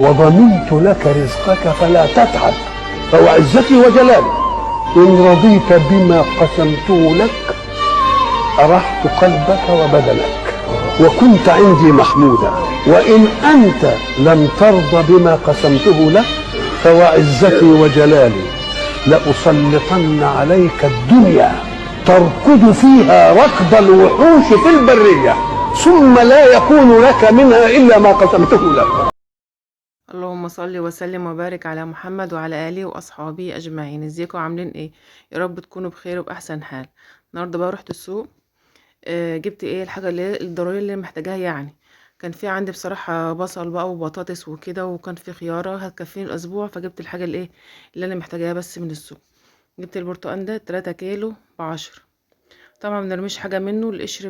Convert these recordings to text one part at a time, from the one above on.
وضمنت لك رزقك فلا تتعب، فوعزتي وجلالي إن رضيت بما قسمته لك أرحت قلبك وبدنك وكنت عندي محمودا، وإن أنت لم ترض بما قسمته لك فوعزتي وجلالي لأسلطن عليك الدنيا تركض فيها ركض الوحوش في البرية ثم لا يكون لك منها إلا ما قسمته لك. اللهم صل وسلم وبارك على محمد وعلى آله وأصحابه أجمعين. ازيكم عاملين ايه؟ يا رب تكونوا بخير وبأحسن حال. النهارده بقى رحت السوق، جبت ايه الحاجة اللي هي الضرورية اللي محتاجاها يعني. كان في عندي بصراحة بصل بقى وبطاطس وكده، وكان في خيارة هتكفيني الأسبوع، فجبت الحاجة اللي أنا محتاجاها بس من السوق. جبت البرتقال ده 3 كيلو ب10. طبعا منرميش حاجة منه، القشر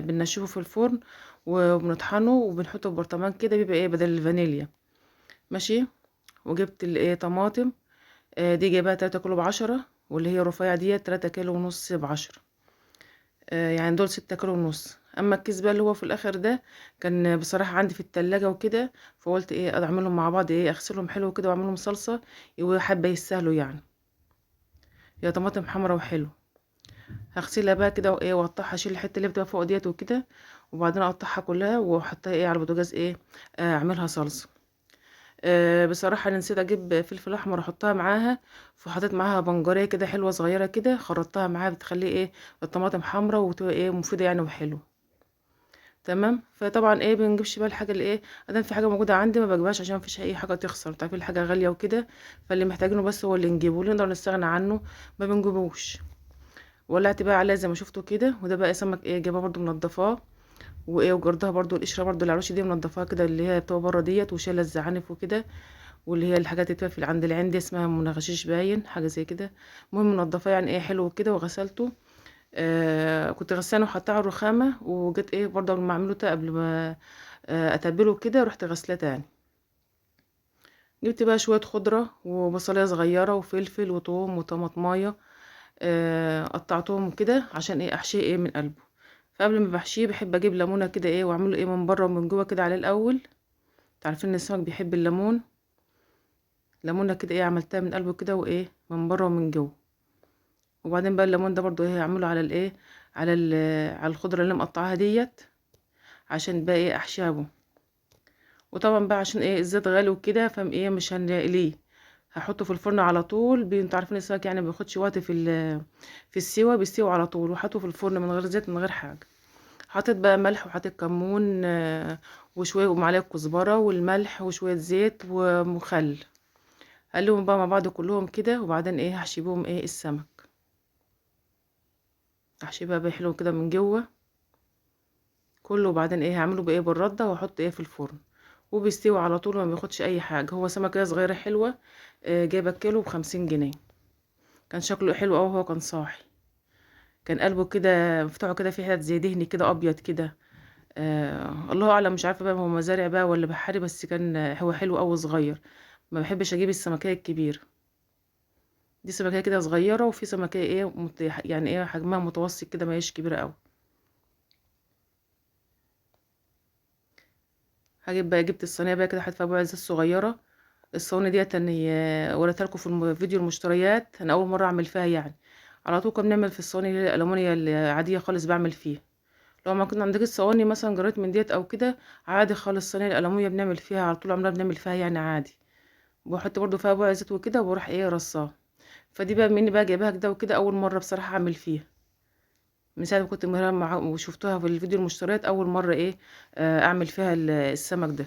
بنشفه في الفرن وبنطحنه وبنحطه في برطمان كده، بيبقى ايه بدل الفانيليا. ماشي. وجبت الايه طماطم، دي جايباها 3 كيلو ب10، واللي هي رفيع ديت 3 كيلو ونص ب10. يعني دول 6 كيلو ونص. اما الكيس بقى اللي هو في الاخر ده كان بصراحة عندي في التلاجة وكده، فقلت ايه اعملهم مع بعض، ايه اغسلهم حلو كده واعملهم صلصة، وحابة يستاهلوا يعني. هي طماطم حمرا وحلو. هغسلها بقى كده وايه واقطعها، اشيل الحتة اللي بتبقى فوق ديت وكده، وبعدين اقطعها كلها واحطها ايه على البوتاجاز، ايه اعملها صلصة. بصراحة انا نسيت اجيب فلفل احمر احطها معاها، فحطيت معاها بنجرية كده حلوة صغيرة كده، خرطتها معاها بتخلي ايه الطماطم حمرا وتبقى ايه مفيدة يعني وحلو. تمام. فطبعا ايه بنجيبش بقى الحاجة اللي ايه ادام في حاجة موجودة عندي ما بجيبهاش، عشان مفيش اي حاجة تخسر، انتوا عارفين الحاجة غالية وكده. فاللي محتاجينه بس هو اللي نجيبه، واللي نقدر نستغنى عنه ما بنجيبوش. ولعت بقى عليها زي ما شفتوا كده، وده بقى سمك ايه جايباه برضو منضفاه، وايه وجردها برضو القشره برضو العروش دي منضفاها كده، اللي هي بتبقى بره ديت، وشايله الزعانف وكده، واللي هي الحاجات اللي بتبقى في عند العين دي اسمها منغشيش باين حاجه زي كده. المهم منضفاه يعني ايه حلو كده، وغسلته. كنت غسلانه وحطاه على الرخامه، وجيت ايه برضه قبل ما اعمله قبل ما اتبله كده، رحت غسلاه تاني. جبت بقى شويه خضره وبصلايه صغيره وفلفل وثوم وطماطمايه، قطعتهم كده عشان ايه احشيه ايه من قلبه. فقبل ما بحشيه بحب اجيب ليمونه كده ايه واعمله ايه من بره ومن جوه كده عليه الاول. تعرفين ان السمك بيحب الليمون. ليمونه كده ايه عملتها من قلبه كده وايه من بره ومن جوه. وبعدين بقى الليمون ده برضو ايه هعمله على الايه على الخضره اللي مقطعاها ديت، عشان بقى ايه احشيها بو. وطبعا بقى عشان ايه الزيت غالي وكده، فم ايه مش هنقليه، هحطه في الفرن على طول. انتوا عارفين السمك يعني ما بياخدش وقت في السوا، بيستوي على طول، وحطه في الفرن من غير زيت من غير حاجه. حطيت بقى ملح وحطيت كمون، وشويه ومعلقه كزبره والملح وشويه زيت ومخل. اقلبهم بقى مع بعض كلهم كده، وبعدين ايه هحشي بهم ايه السمك. احشي بقى حلو كده من جوه كله، وبعدين ايه هعمله بايه بالرده واحط ايه في الفرن، وبيستوي على طول ما بياخدش اي حاجه. هو سمكه صغيره حلوه، جايبه كيلو ب50 جنيه. كان شكله حلو اوي، هو كان صاحي، كان قلبه كده مفتوحه كده في حتت زي دهني كده ابيض كده. الله اعلم، مش عارفه بقى هو مزارع بقى ولا بحري، بس كان هو حلو اوي صغير. ما بحبش اجيب السمكيه الكبيره، دي سمكيه كده صغيره، وفي سمكيه ايه يعني ايه حجمها متوسط كده، ما هيش كبيره اوي. هجيب بقى جبت الصينيه بقى كده، حطيت فيها بقى زيت صغيره. الصواني ديت انا وريتها لكم في فيديو المشتريات، انا اول مره اعمل فيها يعني. على طول كنا بنعمل في الصواني اللي هي الالومنيا العاديه خالص بعمل فيها. لو ما كنا عندك الصواني مثلا جريت من ديت او كده، عادي خالص الصينيه الالومنيا بنعمل فيها على طول، عمرنا بنعمل فيها يعني عادي. بحط برضو فيها بقى زيت وكده، وبروح ايه رصاها. فدي بقى مني بقى جايباها كده وكده، اول مره بصراحه اعمل فيها. من ساعه ما كنت مهرة مع وشفتها في الفيديو المشتريات، اول مره ايه اعمل فيها السمك ده.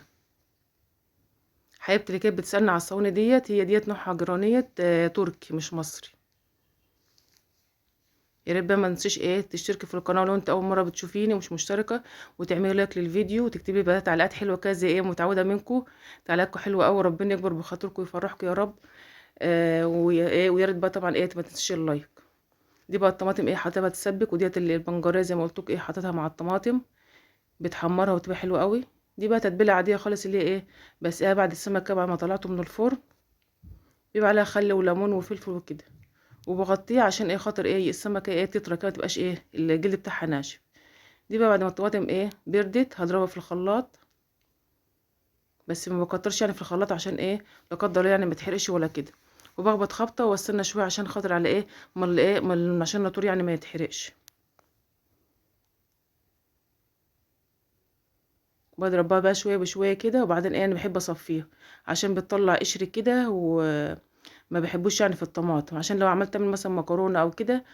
حبيبتي اللي كانت بتسألني على الصواني ديت، هي ديت نوعها جرانية تركي مش مصري. يا ريت بقى ما تنسيش ايه تشتركي في القناه لو انت اول مره بتشوفيني ومش مشتركه، وتعملي لايك للفيديو، وتكتبي بقى تعليقات حلوه كده زي ايه متعوده منكم. تعليقاتكم حلوه قوي، ربنا يكبر بخاطركم ويفرحكم يا رب. ويا ريت بقى طبعا ايه ما تنسيش اللايك. دي بقى الطماطم ايه حطيتها تسبك، وديت اللي البنجريه زي ما قلت لكم ايه حطيتها مع الطماطم، بتحمرها وتبقى حلوه قوي. دي بقى تتبيله عاديه خالص اللي هي ايه بس ايه بعد السمك كده بعد ما طلعته من الفرن، بيبقى عليها خل وليمون وفلفل وكده، وبغطيه عشان ايه خاطر ايه السمكه ايه تطرى كده متبقاش ايه الجلد بتاعها ناشف. دي بقى بعد ما الطماطم ايه بردت هضربها في الخلاط، بس ما بكترش يعني في الخلاط عشان ايه لا قدر الله يعني ما تحرقش ولا كده. وبخبط خبطه واستنى شويه عشان خاطر على ايه عشان الناطور يعني ما يتحرقش. بضرب بقى شويه بشويه كده، وبعدين ايه انا بحب اصفيها عشان بتطلع قشر كده، وما بحبوش يعني في الطماطم، عشان لو عملت اعمل مثلا مكرونه او كده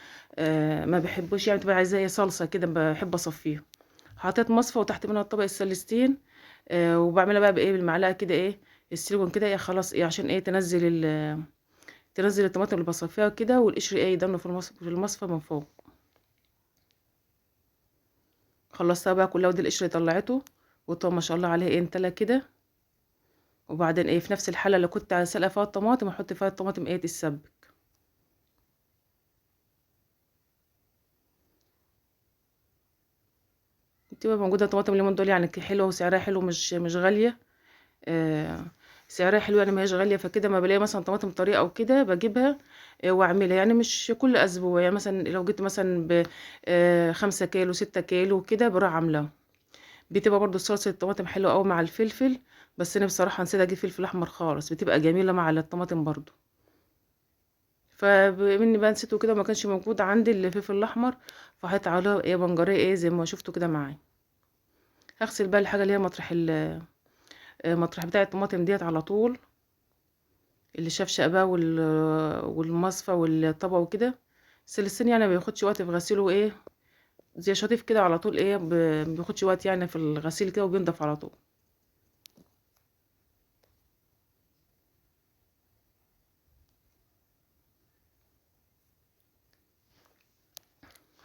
ما بحبوش يعني تبقى عايزاه صلصه كده، بحب اصفيها. حطيت مصفى وتحت منها الطبق السلستين. وبعملها بقى بايه بالمعلقه كده ايه السيليكون كده ايه خلاص ايه عشان ايه تنزل الطماطم اللي بصفيها كده، والقشر ايه يدنه في المصفى من فوق. خلصتها بقى كلها، ودي القشر طلعته، والطماطم ما شاء الله عليه ايه انتلى كده. وبعدين ايه في نفس الحله اللي كنت سلقه فيها الطماطم احط فيها الطماطم ايه تتسبك. بتبقى موجوده طماطم اليومين دول يعني حلوه وسعرها حلو، مش غاليه. آه سعرها حلو يعني ما هيش غاليه، فكده ما بلاقي مثلا طماطم طريقه او كده بجيبها واعملها، يعني مش كل اسبوع، يعني مثلا لو جبت مثلا ب 5 كيلو 6 كيلو كده بروح عاملاها. بتبقى برضو صلصه الطماطم حلوه قوي مع الفلفل. بس انا بصراحه نسيت اجيب فلفل احمر خالص، بتبقى جميله مع الطماطم برضو. فبما بقى نسيته كده ما كانش موجود عندي الفلفل الاحمر، فحطيت عليه ايه بنجريه ايه زي ما شفتوا كده معايا. هغسل بقى الحاجه اللي هي مطرح بتاع الطماطم ديت على طول، اللي شفشق بقى والمصفى والطبق وكده. السلسين يعني ما بياخدش وقت في غسيله ايه، زي شطيف كده على طول ايه ما بياخدش وقت يعني في الغسيل كده، وبينضف على طول.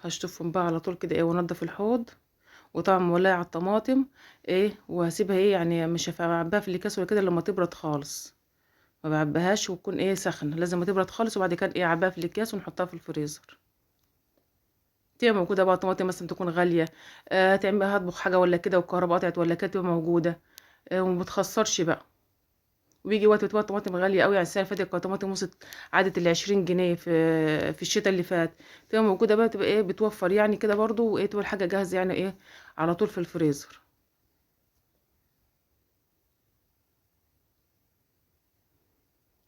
هشطفهم بقى على طول كده ايه وانضف الحوض. وطبعا مولعه على الطماطم ايه، وهسيبها ايه يعني مش هعبيها في الاكياس ولا كده لما تبرد خالص. ما بعبيهاش وتكون ايه سخنه، لازم تبرد خالص، وبعد كده ايه اعبيها في الاكياس ونحطها في الفريزر. تبقى موجوده بقى طماطم مثلا تكون غاليه، هتعمل هطبخ حاجه ولا كده والكهرباء قطعت ولا كده، تبقى موجوده وما بتخسرش بقى. ويجي وقت بتبقى الطماطم غاليه قوي، يعني السنه اللي فاتت كانت الطماطم وصلت عدت ال20 جنيه في الشتاء اللي فات. تبقى موجوده بقى، تبقى ايه بتوفر يعني كده برضو، وايه تبقى الحاجه جاهزه يعني ايه على طول في الفريزر.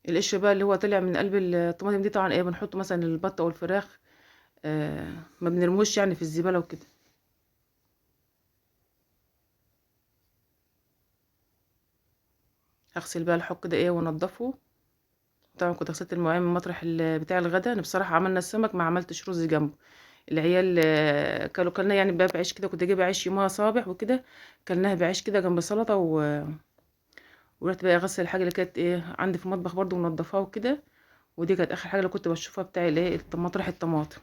القشر بقى اللي هو طلع من قلب الطماطم دي طبعا ايه بنحطه مثلا البطه والفراخ، ما بنرموش يعني في الزباله وكده. هغسل بقى الحق ده ايه وانضفه. طبعا كنت غسلت المواعين من مطرح بتاع الغدا. انا بصراحه عملنا السمك ما عملتش رز جنبه. العيال كلنا يعني بقى بعيش كده، كنت جايبه عيش يومها صابح وكده، كلناها بعيش كده جنب سلطه ورحت بقى اغسل الحاجه اللي كانت ايه عندي في المطبخ برضو منضفاها وكده. ودي كانت اخر حاجه اللي كنت بشوفها بتاع الايه مطرح الطماطم.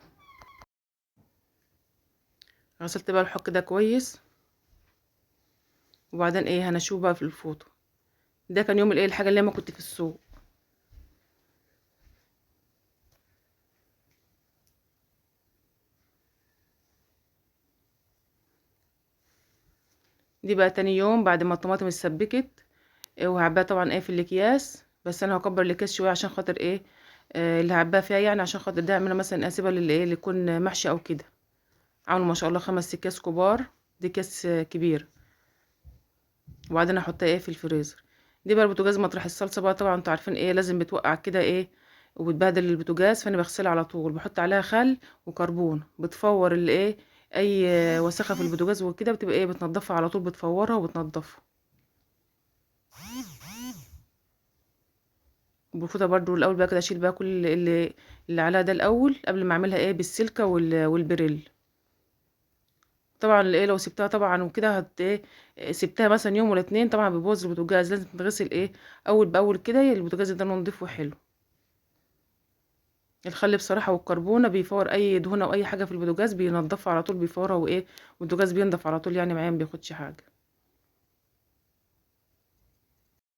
غسلت بقى الحق ده كويس، وبعدين ايه هنشوف بقى في الفوطه. ده كان يوم الايه الحاجه اللي ما كنت في السوق. دي بقى تاني يوم بعد ما الطماطم اتسبكت. وهعباها طبعا ايه في الاكياس، بس انا هكبر الاكياس شويه عشان خاطر ايه اللي هعباها فيها، يعني عشان خاطر ده اعملها مثلا اسيبها للايه اللي يكون محشي او كده. عامله ما شاء الله 5 اكياس كبار. دي كيس كبير. وبعدين احطها ايه في الفريزر. دي بقى البوتاجاز مطرح الصلصه بقى، طبعا انتوا عارفين ايه لازم بتوقع كده ايه وبتبهدل البوتاجاز، فانا بغسلها على طول بحط عليها خل وكربون بتفور اللي ايه اي وسخه في البوتاجاز وكده، بتبقى ايه بتنضفها على طول، بتفورها وبتنضفها. بفوطه برضو الاول بقى كده اشيل بقى كل اللي عليها ده الاول قبل ما اعملها ايه بالسلكه والبريل. طبعا ايه لو سبتها طبعا وكده ايه سبتها مثلا يوم ولا اتنين طبعا بيبوظ البوتاجاز، لازم تتغسل ايه اول باول كده البوتاجاز ده نضيف وحلو. الخل بصراحه والكربونه بيفور اي دهونه او اي حاجه في البوتاجاز، بينضفها على طول بيفورها وايه والبوتاجاز بينضف على طول يعني معايا ما بياخدش حاجه.